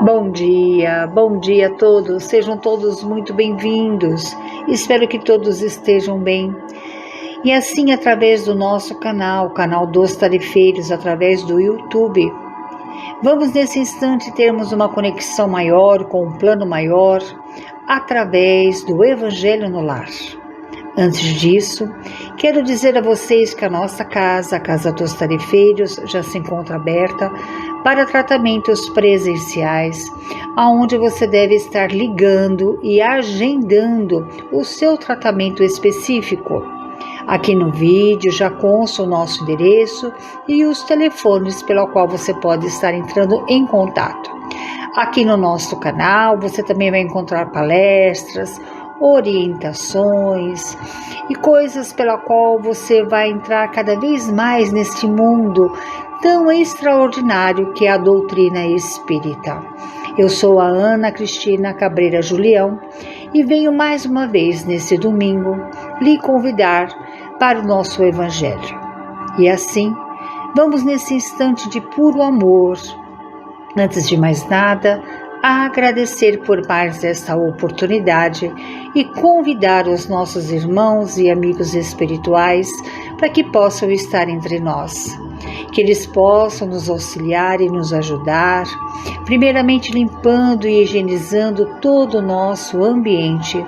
Bom dia a todos, sejam todos muito bem-vindos, espero que todos estejam bem. E assim, através do nosso canal, o canal dos Tarefeiros, através do YouTube, vamos nesse instante termos uma conexão maior, com um plano maior, através do Evangelho no Lar. Antes disso, quero dizer a vocês que a nossa casa, a Casa dos Tarefeiros, já se encontra aberta para tratamentos presenciais, aonde você deve estar ligando e agendando o seu tratamento específico. Aqui no vídeo já consta o nosso endereço e os telefones pelo qual você pode estar entrando em contato. Aqui no nosso canal você também vai encontrar palestras, orientações e coisas pela qual você vai entrar cada vez mais neste mundo tão extraordinário que é a doutrina espírita. Eu sou a Ana Cristina Cabreira Julião e venho mais uma vez nesse domingo lhe convidar para o nosso Evangelho. E assim, vamos nesse instante de puro amor, antes de mais nada, a agradecer por mais esta oportunidade e convidar os nossos irmãos e amigos espirituais para que possam estar entre nós, que eles possam nos auxiliar e nos ajudar, primeiramente limpando e higienizando todo o nosso ambiente,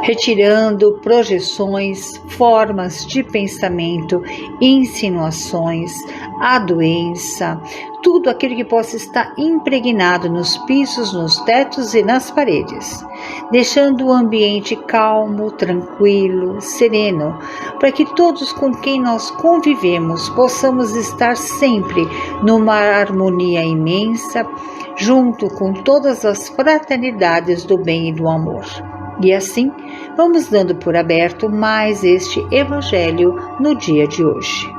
retirando projeções, formas de pensamento, insinuações, a doença, tudo aquilo que possa estar impregnado nos pisos, nos tetos e nas paredes, deixando o ambiente calmo, tranquilo, sereno, para que todos com quem nós convivemos possamos estar sempre numa harmonia imensa, junto com todas as fraternidades do bem e do amor. E assim, vamos dando por aberto mais este Evangelho no dia de hoje.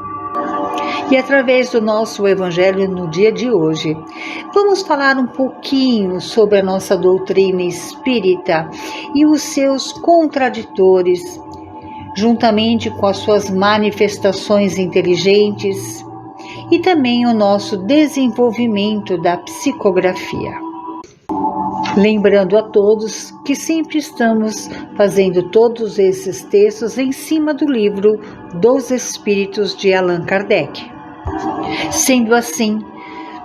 E através do nosso Evangelho no dia de hoje, vamos falar um pouquinho sobre a nossa doutrina espírita e os seus contraditores, juntamente com as suas manifestações inteligentes e também o nosso desenvolvimento da psicografia. Lembrando a todos que sempre estamos fazendo todos esses textos em cima do livro dos Espíritos de Allan Kardec. Sendo assim,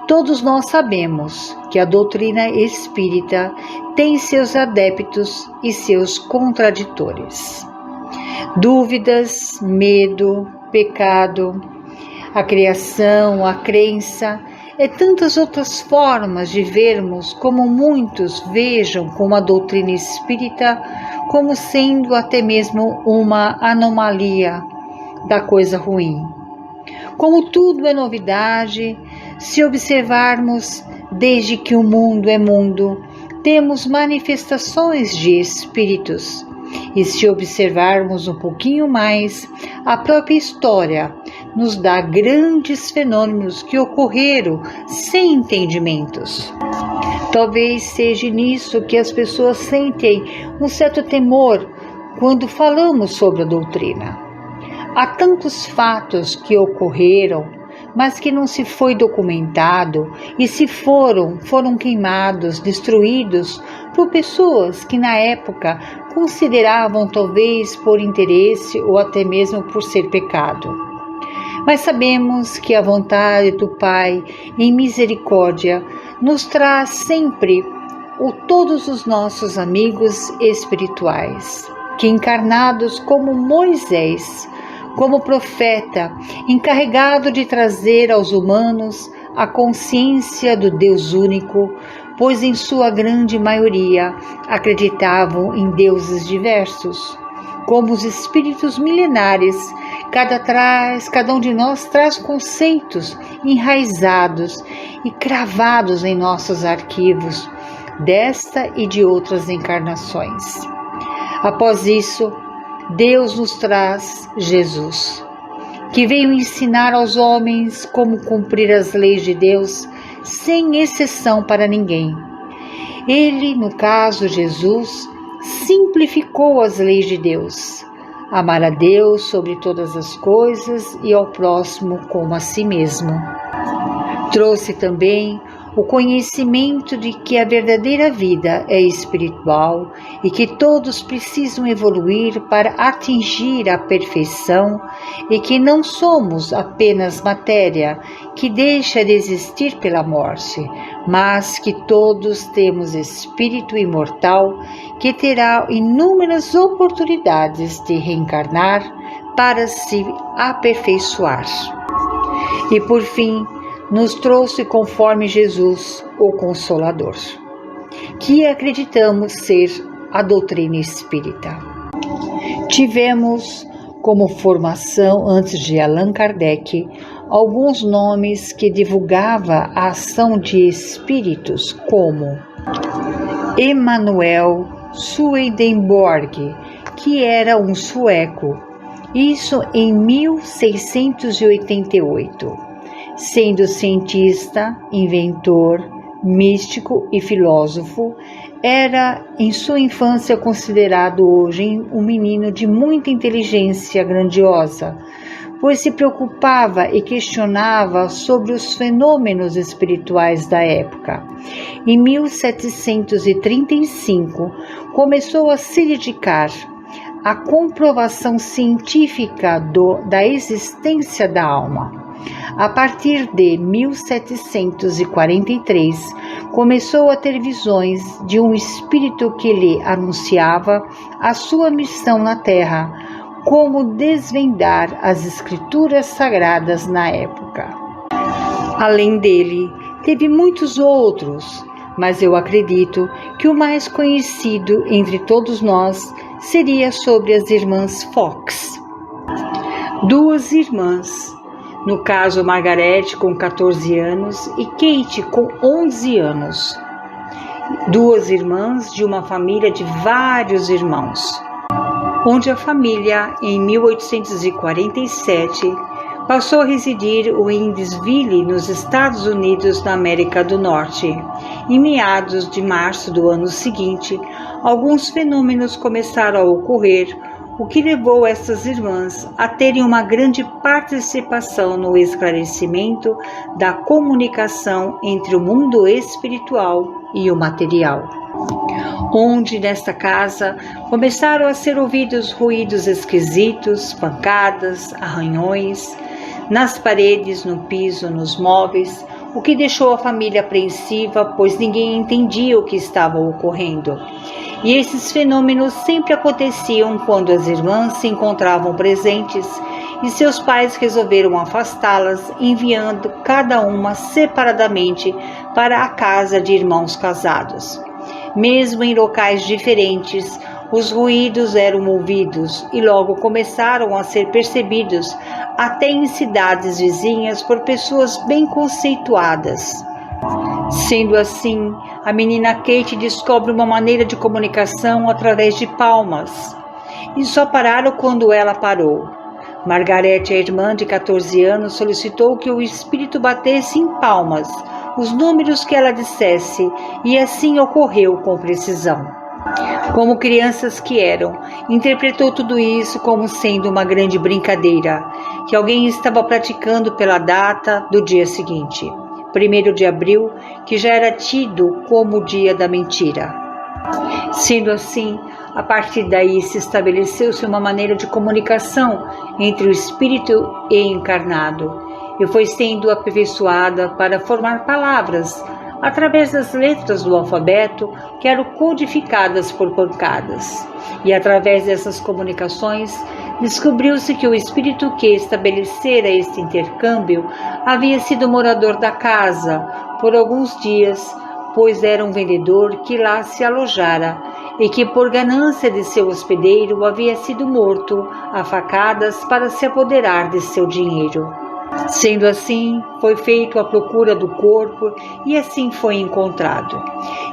todos nós sabemos que a doutrina espírita tem seus adeptos e seus contraditores. Dúvidas, medo, pecado, a criação, a crença e tantas outras formas de vermos como muitos vejam como a doutrina espírita como sendo até mesmo uma anomalia da coisa ruim. Como tudo é novidade, se observarmos desde que o mundo é mundo, temos manifestações de espíritos. E se observarmos um pouquinho mais, a própria história nos dá grandes fenômenos que ocorreram sem entendimentos. Talvez seja nisso que as pessoas sentem um certo temor quando falamos sobre a doutrina. Há tantos fatos que ocorreram, mas que não se foi documentado, e se foram queimados, destruídos por pessoas que na época consideravam talvez por interesse ou até mesmo por ser pecado. Mas sabemos que a vontade do Pai, em misericórdia, nos traz sempre todos os nossos amigos espirituais, que encarnados como Moisés, como profeta, encarregado de trazer aos humanos a consciência do Deus único, pois em sua grande maioria acreditavam em deuses diversos. Como os espíritos milenares, cada um de nós traz conceitos enraizados e cravados em nossos arquivos, desta e de outras encarnações. Após isso, Deus nos traz Jesus, que veio ensinar aos homens como cumprir as leis de Deus, sem exceção para ninguém. Ele, no caso Jesus, simplificou as leis de Deus, amar a Deus sobre todas as coisas e ao próximo como a si mesmo. Trouxe também o conhecimento de que a verdadeira vida é espiritual e que todos precisam evoluir para atingir a perfeição e que não somos apenas matéria que deixa de existir pela morte, mas que todos temos espírito imortal que terá inúmeras oportunidades de reencarnar para se aperfeiçoar. E por fim, nos trouxe conforme Jesus, o Consolador, que acreditamos ser a doutrina espírita. Tivemos como formação, antes de Allan Kardec, alguns nomes que divulgava a ação de espíritos, como Emanuel Swedenborg, que era um sueco, isso em 1688, sendo cientista, inventor, místico e filósofo, era em sua infância considerado hoje um menino de muita inteligência grandiosa, pois se preocupava e questionava sobre os fenômenos espirituais da época. Em 1735, começou a se dedicar à comprovação científica da existência da alma. A partir de 1743, começou a ter visões de um espírito que lhe anunciava a sua missão na Terra, como desvendar as escrituras sagradas na época. Além dele, teve muitos outros, mas eu acredito que o mais conhecido entre todos nós seria sobre as irmãs Fox. Duas irmãs, no caso Margaret com 14 anos e Kate com 11 anos. Duas irmãs de uma família de vários irmãos, onde a família, em 1847, passou a residir em Indesville, nos Estados Unidos da América do Norte. Em meados de março do ano seguinte, alguns fenômenos começaram a ocorrer, o que levou essas irmãs a terem uma grande participação no esclarecimento da comunicação entre o mundo espiritual e o material. Onde, nesta casa, começaram a ser ouvidos ruídos esquisitos, pancadas, arranhões, nas paredes, no piso, nos móveis, o que deixou a família apreensiva, pois ninguém entendia o que estava ocorrendo. E esses fenômenos sempre aconteciam quando as irmãs se encontravam presentes e seus pais resolveram afastá-las, enviando cada uma separadamente para a casa de irmãos casados. Mesmo em locais diferentes, os ruídos eram ouvidos e logo começaram a ser percebidos até em cidades vizinhas por pessoas bem conceituadas. Sendo assim, a menina Kate descobre uma maneira de comunicação através de palmas, e só pararam quando ela parou. Margaret, a irmã de 14 anos, solicitou que o espírito batesse em palmas os números que ela dissesse, e assim ocorreu com precisão. Como crianças que eram, interpretou tudo isso como sendo uma grande brincadeira, que alguém estava praticando pela data do dia seguinte, 1º de abril, que já era tido como o dia da mentira. Sendo assim, a partir daí se estabeleceu-se uma maneira de comunicação entre o espírito e encarnado, e foi sendo aperfeiçoada para formar palavras através das letras do alfabeto que eram codificadas por pancadas. E através dessas comunicações, descobriu-se que o espírito que estabelecera este intercâmbio havia sido morador da casa por alguns dias, pois era um vendedor que lá se alojara e que, por ganância de seu hospedeiro, havia sido morto a facadas para se apoderar de seu dinheiro. Sendo assim, foi feita a procura do corpo e assim foi encontrado.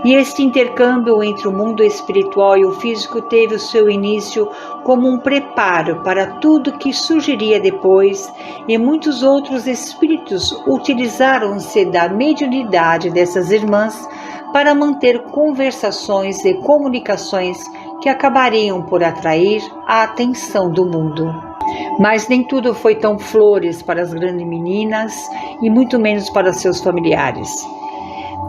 E este intercâmbio entre o mundo espiritual e o físico teve o seu início como um preparo para tudo que surgiria depois, e muitos outros espíritos utilizaram-se da mediunidade dessas irmãs para manter conversações e comunicações que acabariam por atrair a atenção do mundo. Mas nem tudo foi tão flores para as grandes meninas e muito menos para seus familiares.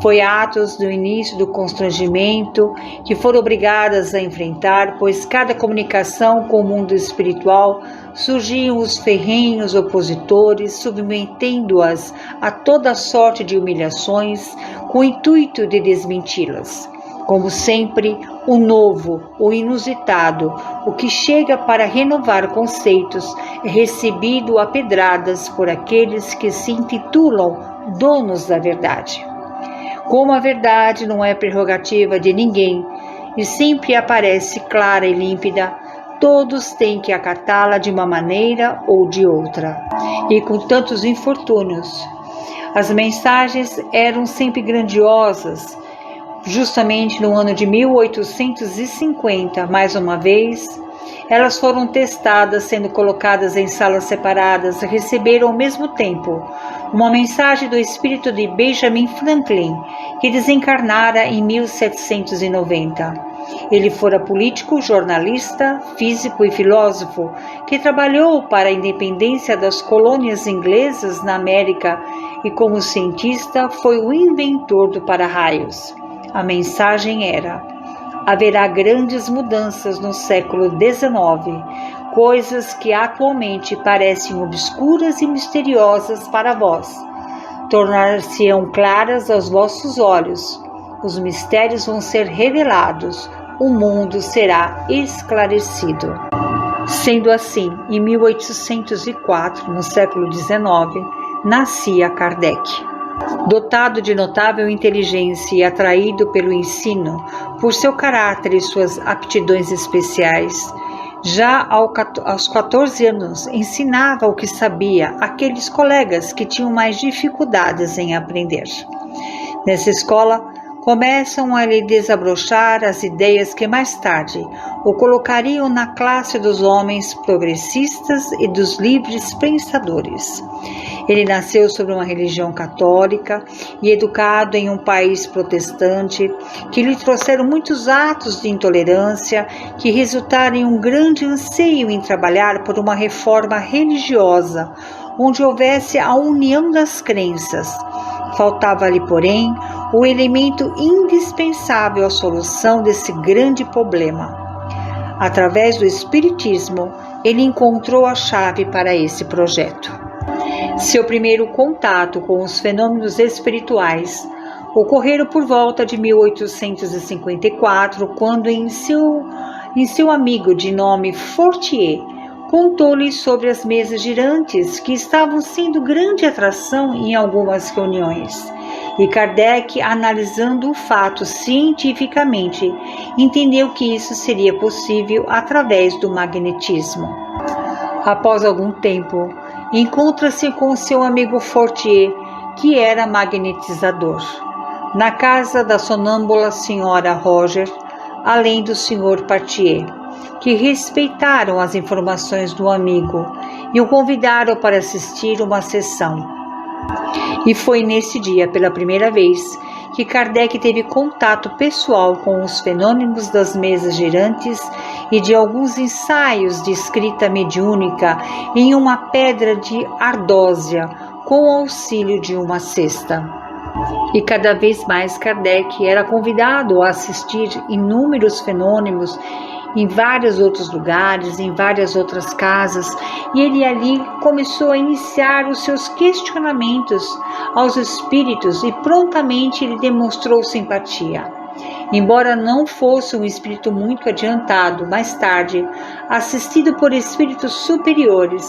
Foi atos do início do constrangimento que foram obrigadas a enfrentar, pois cada comunicação com o mundo espiritual surgiam os ferrenhos opositores, submetendo-as a toda sorte de humilhações, com o intuito de desmenti-las. Como sempre, o novo, o inusitado, o que chega para renovar conceitos, é recebido a pedradas por aqueles que se intitulam donos da verdade. Como a verdade não é prerrogativa de ninguém e sempre aparece clara e límpida, todos têm que acatá-la de uma maneira ou de outra. E com tantos infortúnios, as mensagens eram sempre grandiosas. Justamente no ano de 1850, mais uma vez, elas foram testadas, sendo colocadas em salas separadas, receberam ao mesmo tempo uma mensagem do espírito de Benjamin Franklin, que desencarnara em 1790. Ele fora político, jornalista, físico e filósofo, que trabalhou para a independência das colônias inglesas na América e, como cientista, foi o inventor do para-raios. A mensagem era: haverá grandes mudanças no século XIX, coisas que atualmente parecem obscuras e misteriosas para vós. Tornar-se-ão claras aos vossos olhos, os mistérios vão ser revelados, o mundo será esclarecido. Sendo assim, em 1804, no século XIX, nascia Kardec. Dotado de notável inteligência e atraído pelo ensino, por seu caráter e suas aptidões especiais, já aos 14 anos ensinava o que sabia àqueles colegas que tinham mais dificuldades em aprender. Nessa escola, começam a lhe desabrochar as ideias que mais tarde o colocariam na classe dos homens progressistas e dos livres pensadores. Ele nasceu sobre uma religião católica e educado em um país protestante, que lhe trouxeram muitos atos de intolerância que resultaram em um grande anseio em trabalhar por uma reforma religiosa, onde houvesse a união das crenças. Faltava-lhe, porém, o elemento indispensável à solução desse grande problema. Através do Espiritismo, ele encontrou a chave para esse projeto. Seu primeiro contato com os fenômenos espirituais ocorreram por volta de 1854, quando em seu amigo de nome Fortier contou-lhe sobre as mesas girantes que estavam sendo grande atração em algumas reuniões. E Kardec, analisando o fato cientificamente, entendeu que isso seria possível através do magnetismo. Após algum tempo, encontra-se com seu amigo Fortier, que era magnetizador, na casa da sonâmbula senhora Roger, além do senhor Partier, que respeitaram as informações do amigo e o convidaram para assistir uma sessão. E foi nesse dia, pela primeira vez, que Kardec teve contato pessoal com os fenômenos das mesas girantes e de alguns ensaios de escrita mediúnica em uma pedra de ardósia, com o auxílio de uma cesta. E cada vez mais Kardec era convidado a assistir inúmeros fenômenos em vários outros lugares, em várias outras casas, e ele ali começou a iniciar os seus questionamentos aos espíritos e prontamente ele demonstrou simpatia. Embora não fosse um espírito muito adiantado, mais tarde, assistido por espíritos superiores,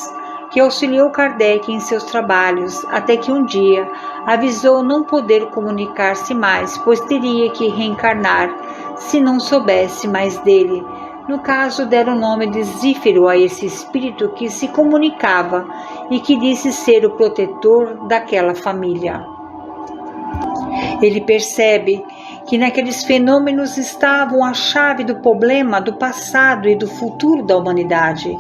que auxiliou Kardec em seus trabalhos, até que um dia avisou não poder comunicar-se mais, pois teria que reencarnar se não soubesse mais dele. No caso, deram o nome de Zífero a esse espírito que se comunicava e que disse ser o protetor daquela família. Ele percebe que naqueles fenômenos estavam a chave do problema do passado e do futuro da humanidade.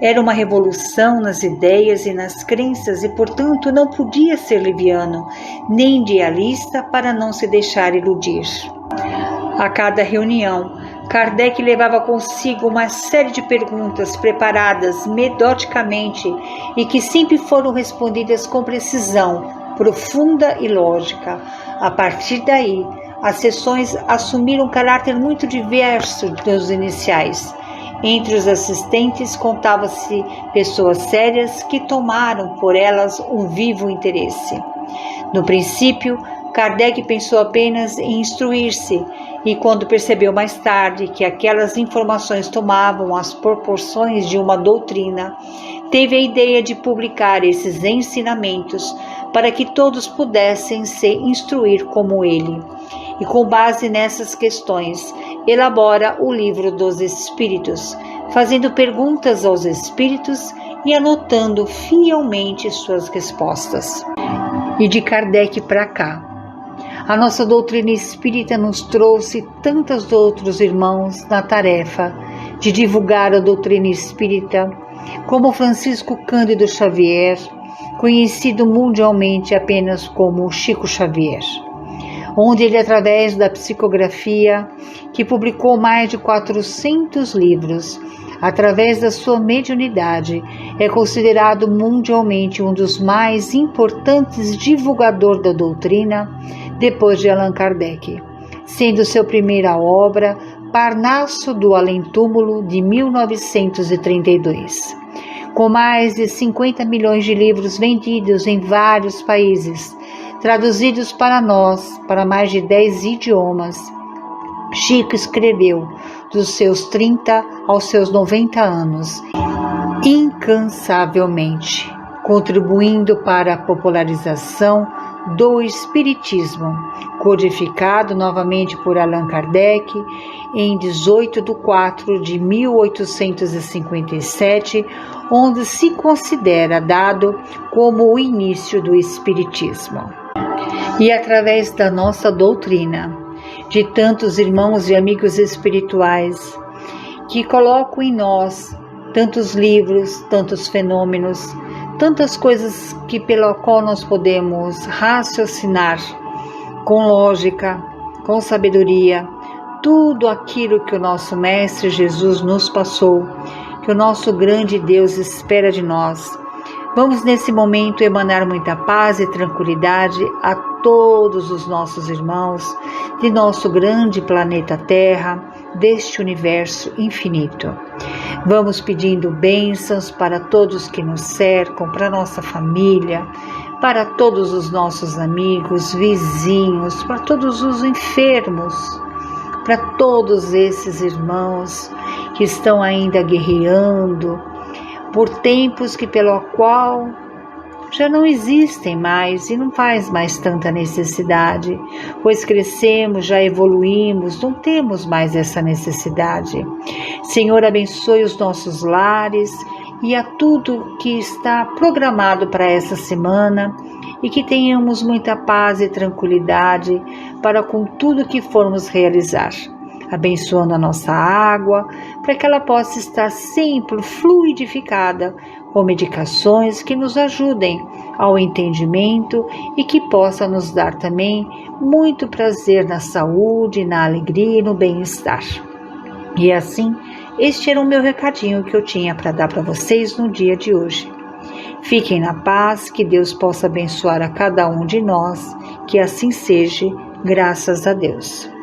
Era uma revolução nas ideias e nas crenças e, portanto, não podia ser leviano, nem idealista para não se deixar iludir. A cada reunião, Kardec levava consigo uma série de perguntas preparadas metodicamente e que sempre foram respondidas com precisão, profunda e lógica. A partir daí, as sessões assumiram um caráter muito diverso dos iniciais. Entre os assistentes contava-se pessoas sérias que tomaram por elas um vivo interesse. No princípio, Kardec pensou apenas em instruir-se, e quando percebeu mais tarde que aquelas informações tomavam as proporções de uma doutrina, teve a ideia de publicar esses ensinamentos para que todos pudessem se instruir como ele. E com base nessas questões, elabora o Livro dos Espíritos, fazendo perguntas aos espíritos e anotando fielmente suas respostas. E de Kardec para cá, a nossa doutrina espírita nos trouxe tantos outros irmãos na tarefa de divulgar a doutrina espírita, como Francisco Cândido Xavier, conhecido mundialmente apenas como Chico Xavier, onde ele, através da psicografia, que publicou mais de 400 livros, através da sua mediunidade, é considerado mundialmente um dos mais importantes divulgadores da doutrina, depois de Allan Kardec, sendo sua primeira obra Parnaso do Além-Túmulo, de 1932. Com mais de 50 milhões de livros vendidos em vários países, traduzidos para nós, para mais de 10 idiomas, Chico escreveu dos seus 30 aos seus 90 anos, incansavelmente, contribuindo para a popularização do Espiritismo, codificado novamente por Allan Kardec em 18 de 4 de 1857, onde se considera dado como o início do Espiritismo. E através da nossa doutrina, de tantos irmãos e amigos espirituais que colocam em nós tantos livros, tantos fenômenos, tantas coisas que pela qual nós podemos raciocinar com lógica, com sabedoria, tudo aquilo que o nosso Mestre Jesus nos passou, que o nosso grande Deus espera de nós. Vamos nesse momento emanar muita paz e tranquilidade a todos os nossos irmãos de nosso grande planeta Terra, deste universo infinito. Vamos pedindo bênçãos para todos que nos cercam, para nossa família, para todos os nossos amigos, vizinhos, para todos os enfermos, para todos esses irmãos que estão ainda guerreando por tempos que pelo qual já não existem mais e não faz mais tanta necessidade, pois crescemos, já evoluímos, não temos mais essa necessidade. Senhor, abençoe os nossos lares e a tudo que está programado para essa semana e que tenhamos muita paz e tranquilidade para com tudo que formos realizar. Abençoando a nossa água, para que ela possa estar sempre fluidificada com medicações que nos ajudem ao entendimento e que possa nos dar também muito prazer na saúde, na alegria e no bem-estar. E assim, este era o meu recadinho que eu tinha para dar para vocês no dia de hoje. Fiquem na paz, que Deus possa abençoar a cada um de nós, que assim seja, graças a Deus.